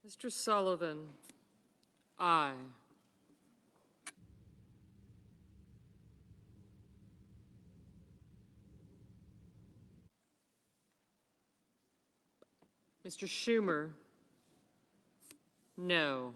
Mr. Sullivan, aye. Mr. Schumer, no.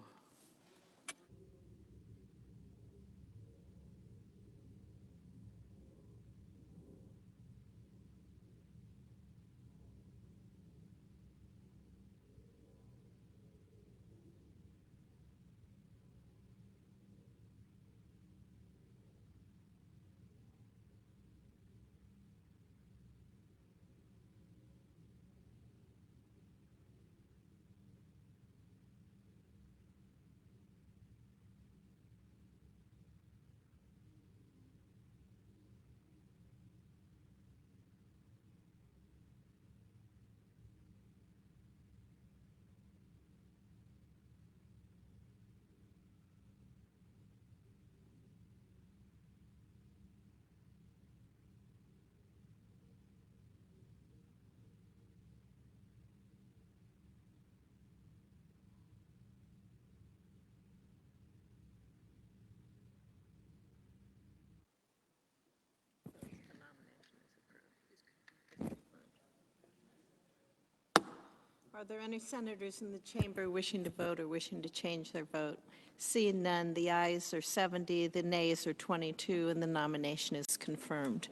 Are there any senators in the chamber wishing to vote or wishing to change their vote? Seeing none, the ayes are 70, the nays are 22, and the nomination is confirmed.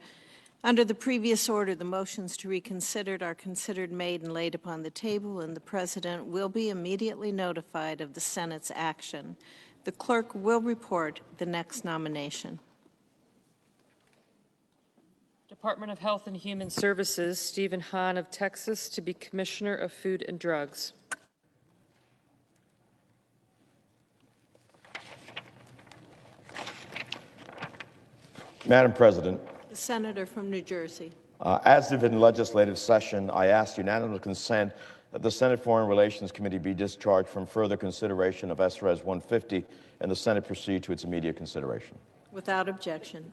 Under the previous order, the motions to reconsider are considered made and laid upon the table, and the President will be immediately notified of the Senate's action. The clerk will report the next nomination. Department of Health and Human Services, Stephen Hahn of Texas, to be Commissioner of Food and Drugs. Madam President, The Senator from New Jersey. as if in legislative session, I ask unanimous consent that the Senate Foreign Relations Committee be discharged from further consideration of S.Res.150 and the Senate proceed to its immediate consideration. Without objection.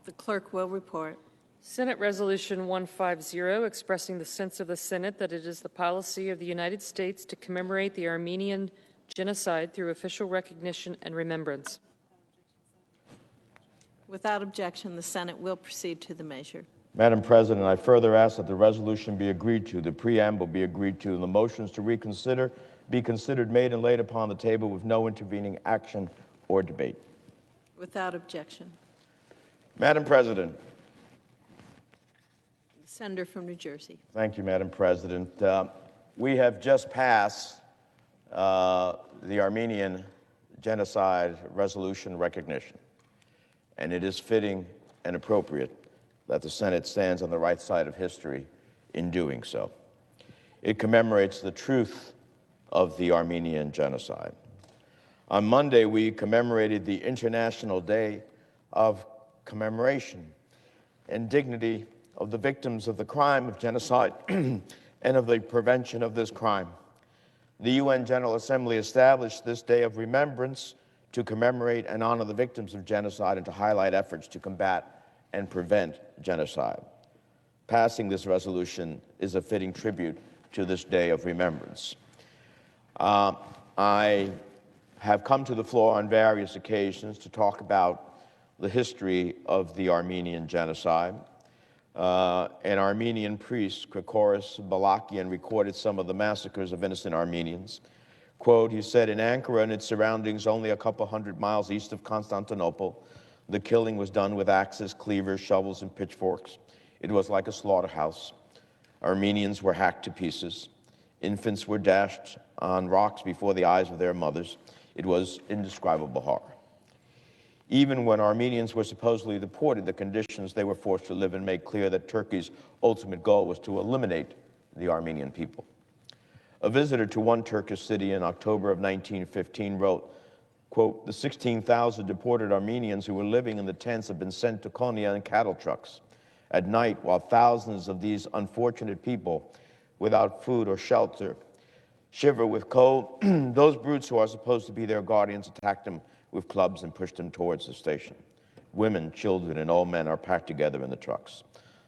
The clerk will report. Senate Resolution 150, expressing the sense of the Senate that it is the policy of the United States to commemorate the Armenian Genocide through official recognition and remembrance. Without objection, the Senate will proceed to the measure. Madam President, I further ask that the resolution be agreed to, the preamble be agreed to, and the motions to reconsider be considered made and laid upon the table with no intervening action or debate. Without objection. Madam President. The Senator from New Jersey. Thank you, Madam President. We have just passed the Armenian Genocide Resolution recognition, and it is fitting and appropriate that the Senate stands on the right side of history in doing so. It commemorates the truth of the Armenian Genocide. On Monday, we commemorated the International Day of Commemoration and Dignity of the victims of the crime of genocide and of the prevention of this crime. The UN General Assembly established this day of remembrance to commemorate and honor the victims of genocide and to highlight efforts to combat and prevent genocide. Passing this resolution is a fitting tribute to this day of remembrance. I have come to the floor on various occasions to talk about the history of the Armenian Genocide. An Armenian priest, Krikoris Balakian, recorded some of the massacres of innocent Armenians. Quote, he said, in Ankara and its surroundings, only a couple hundred miles east of Constantinople, the killing was done with axes, cleavers, shovels, and pitchforks. It was like a slaughterhouse. Armenians were hacked to pieces. Infants were dashed on rocks before the eyes of their mothers. It was indescribable horror. Even when Armenians were supposedly deported, the conditions they were forced to live in made clear that Turkey's ultimate goal was to eliminate the Armenian people. A visitor to one Turkish city in October of 1915 wrote, quote, the 16,000 deported Armenians who were living in the tents have been sent to Konya in cattle trucks. At night, while thousands of these unfortunate people without food or shelter shiver with cold, those brutes who are supposed to be their guardians attack them with clubs and push them towards the station. Women, children, and old men are packed together in the trucks.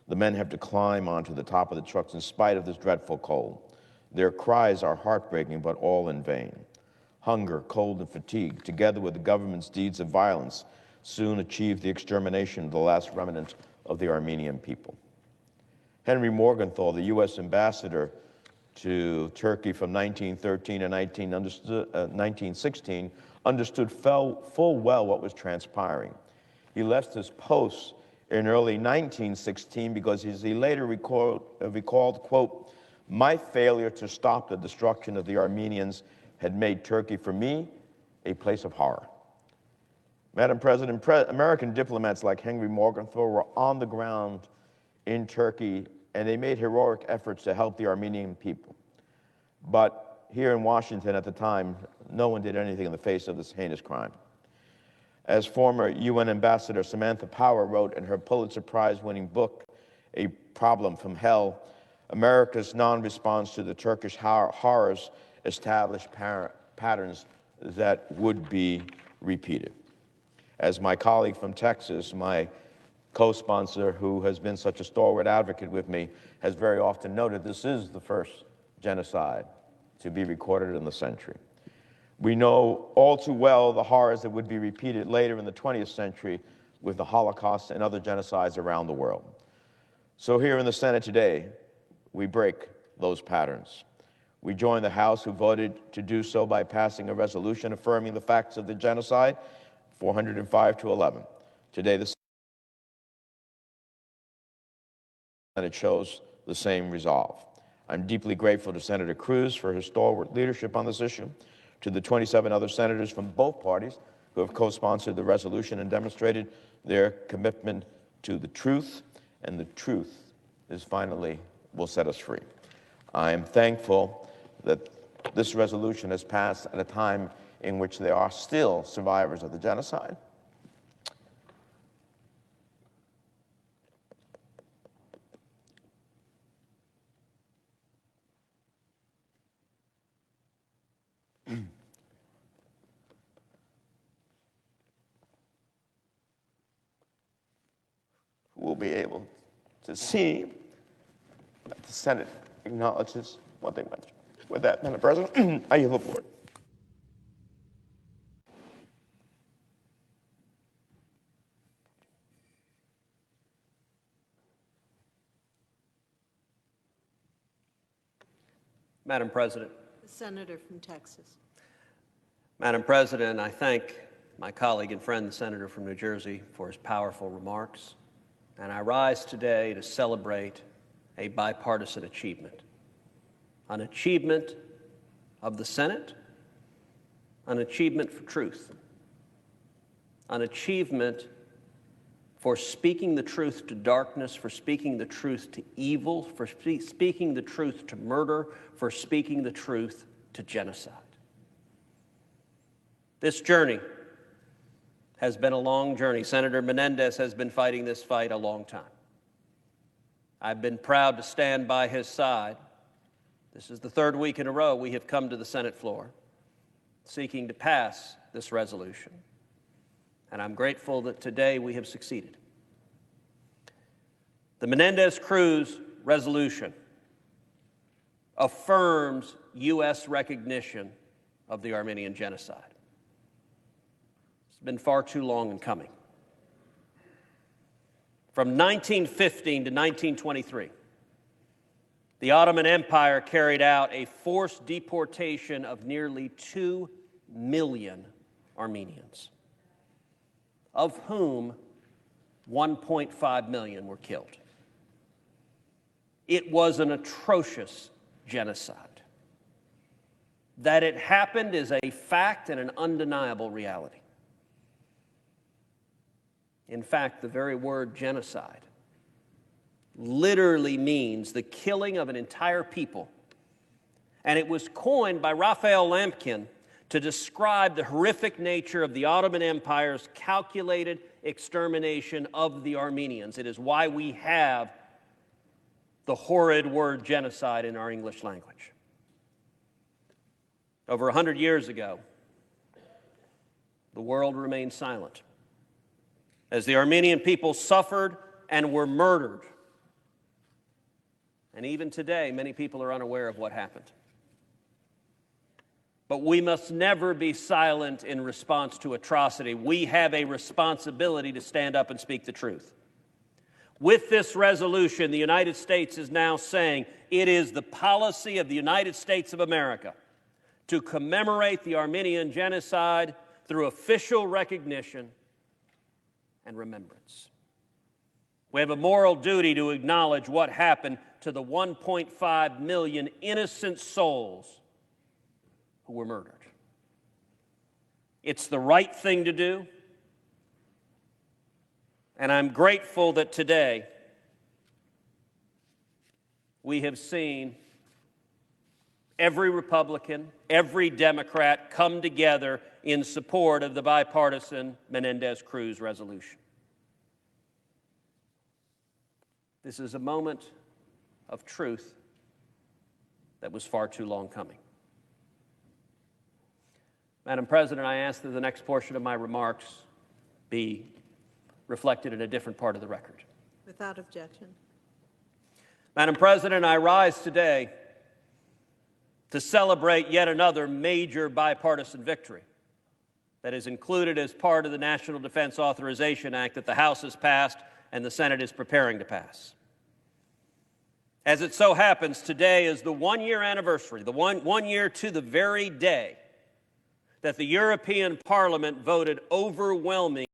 The men have to climb onto the top of the trucks in spite of this dreadful cold. Their cries are heartbreaking, but all in vain. Hunger, cold, and fatigue, together with the government's deeds of violence, soon achieved the extermination of the last remnant of the Armenian people. Henry Morgenthau, the U.S. ambassador to Turkey from 1913 to 1916, understood full well what was transpiring. He left his post in early 1916 because, as he later recalled, quote, "My failure to stop the destruction of the Armenians had made Turkey, for me, a place of horror." Madam President, American diplomats like Henry Morgenthau were on the ground in Turkey, and they made heroic efforts to help the Armenian people. But here in Washington at the time, no one did anything in the face of this heinous crime. As former UN Ambassador Samantha Power wrote in her Pulitzer Prize-winning book, A Problem from Hell, America's non-response to the Turkish horrors established patterns that would be repeated. As my colleague from Texas, my co-sponsor, who has been such a stalwart advocate with me, has very often noted, this is the first genocide to be recorded in the century. We know all too well the horrors that would be repeated later in the 20th century with the Holocaust and other genocides around the world. So here in the Senate today, we break those patterns. We join the House, who voted to do so by passing a resolution affirming the facts of the genocide, 405 to 11. Today, the Senate shows the same resolve. I'm deeply grateful to Senator Cruz for his stalwart leadership on this issue, to the 27 other senators from both parties who have co-sponsored the resolution and demonstrated their commitment to the truth, and the truth is finally will set us free. I am thankful that this resolution has passed at a time in which there are still survivors of the genocide. We'll be able to see that the Senate acknowledges what they went through. With that, Madam President, I yield the floor. Madam President. The senator from Texas. Madam President, I thank my colleague and friend, the senator from New Jersey, for his powerful remarks. And I rise today to celebrate a bipartisan achievement, an achievement of the Senate, an achievement for truth, an achievement for speaking the truth to darkness, for speaking the truth to evil, for speaking the truth to murder, for speaking the truth to genocide. This journey has been a long journey. Senator Menendez has been fighting this fight a long time. I've been proud to stand by his side. This is the third week in a row we have come to the Senate floor seeking to pass this resolution. And I'm grateful that today we have succeeded. The Menendez-Cruz resolution affirms U.S. recognition of the Armenian Genocide. It's been far too long in coming. From 1915 to 1923, the Ottoman Empire carried out a forced deportation of nearly 2 million Armenians, of whom 1.5 million were killed. It was an atrocious genocide. That it happened is a fact and an undeniable reality. In fact, the very word genocide literally means the killing of an entire people. And it was coined by Raphael Lemkin to describe the horrific nature of the Ottoman Empire's calculated extermination of the Armenians. It is why we have the horrid word genocide in our English language. Over 100 years ago, the world remained silent as the Armenian people suffered and were murdered. And even today, many people are unaware of what happened. But we must never be silent in response to atrocity. We have a responsibility to stand up and speak the truth. With this resolution, the United States is now saying it is the policy of the United States of America to commemorate the Armenian Genocide through official recognition and remembrance. We have a moral duty to acknowledge what happened to the 1.5 million innocent souls who were murdered. It's the right thing to do, and I'm grateful that today we have seen every Republican, every Democrat come together in support of the bipartisan Menendez-Cruz resolution. This is a moment of truth that was far too long coming. Madam President, I ask that the next portion of my remarks be reflected in a different part of the record. Without objection. Madam President, I rise today to celebrate yet another major bipartisan victory that is included as part of the National Defense Authorization Act that the House has passed and the Senate is preparing to pass. As it so happens, today is the one-year anniversary, the one year to the very day that the European Parliament voted overwhelmingly